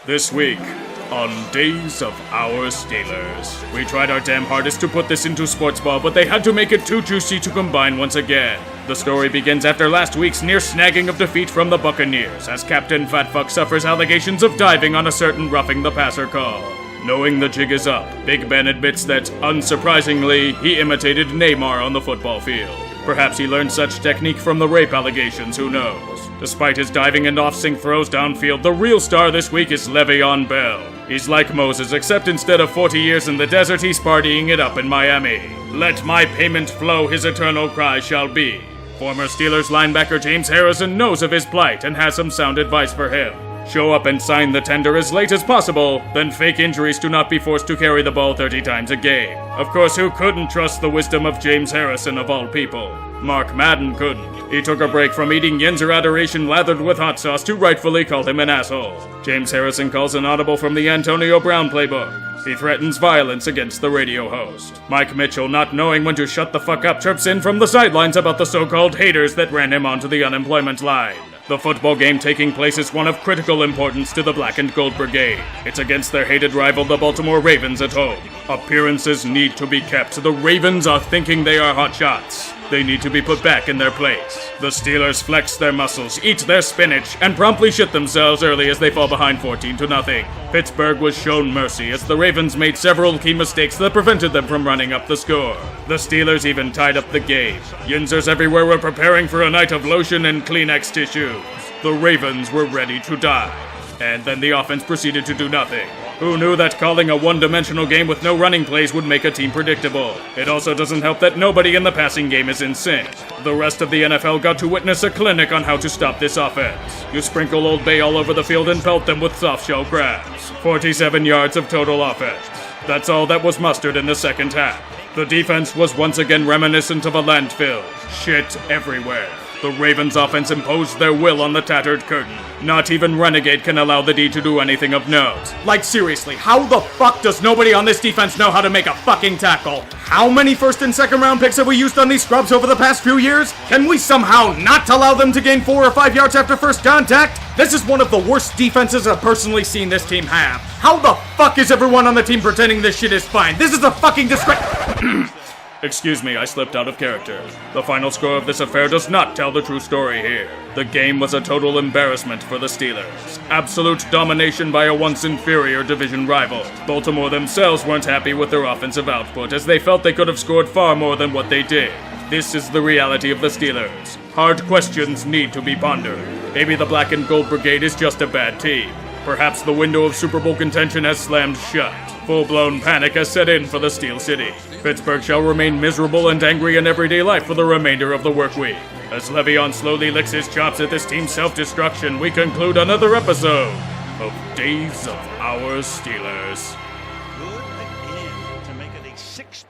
This week, on Days of Our Steelers, we tried our damn hardest to put this into sports ball, but they had to make it too juicy to combine once again. The story begins after last week's near snagging of defeat from the Buccaneers, as Captain Fatfuck suffers allegations of diving on a certain roughing the passer call. Knowing the jig is up, Big Ben admits that, unsurprisingly, he imitated Neymar on the football field. Perhaps he learned such technique from the rape allegations, who knows? Despite his diving and off-sync throws downfield, the real star this week is Le'Veon Bell. He's like Moses, except instead of 40 years in the desert, he's partying it up in Miami. Let my payment flow, his eternal cry shall be. Former Steelers linebacker James Harrison knows of his plight and has some sound advice for him. Show up and sign the tender as late as possible, then fake injuries do not be forced to carry the ball 30 times a game. Of course, who couldn't trust the wisdom of James Harrison of all people? Mark Madden couldn't. He took a break from eating Yinzer adoration lathered with hot sauce to rightfully call him an asshole. James Harrison calls an audible from the Antonio Brown playbook. He threatens violence against the radio host. Mike Mitchell, not knowing when to shut the fuck up, chirps in from the sidelines about the so-called haters that ran him onto the unemployment line. The football game taking place is one of critical importance to the Black Gold Brigade. It's against their hated rival, the Baltimore Ravens, at home. Appearances need to be kept. The Ravens are thinking they are hot shots. They need to be put back in their place. The Steelers flex their muscles, eat their spinach, and promptly shit themselves early as they fall behind 14-0. Pittsburgh was shown mercy as the Ravens made several key mistakes that prevented them from running up the score. The Steelers even tied up the game. Yinzers everywhere were preparing for a night of lotion and Kleenex tissues. The Ravens were ready to die. And then the offense proceeded to do nothing. Who knew that calling a one-dimensional game with no running plays would make a team predictable? It also doesn't help that nobody in the passing game is in sync. The rest of the NFL got to witness a clinic on how to stop this offense. You sprinkle Old Bay all over the field and pelt them with soft-shell crabs. 47 yards of total offense. That's all that was mustered in the second half. The defense was once again reminiscent of a landfill. Shit everywhere. The Ravens' offense imposed their will on the tattered curtain. Not even Renegade can allow the D to do anything of note. Like seriously, how the fuck does nobody on this defense know how to make a fucking tackle? How many first and second round picks have we used on these scrubs over the past few years? Can we somehow not allow them to gain 4 or 5 yards after first contact? This is one of the worst defenses I've personally seen this team have. How the fuck is everyone on the team pretending this shit is fine? This is a fucking disgrace. Excuse me, I slipped out of character. The final score of this affair does not tell the true story here. The game was a total embarrassment for the Steelers. Absolute domination by a once inferior division rival. Baltimore themselves weren't happy with their offensive output, as they felt they could have scored far more than what they did. This is the reality of the Steelers. Hard questions need to be pondered. Maybe the Black and Gold Brigade is just a bad team. Perhaps the window of Super Bowl contention has slammed shut. Full-blown panic has set in for the Steel City. Pittsburgh shall remain miserable and angry in everyday life for the remainder of the work week. As Le'Veon slowly licks his chops at this team's self-destruction, we conclude another episode of Days of Our Steelers. Good again to make it a 6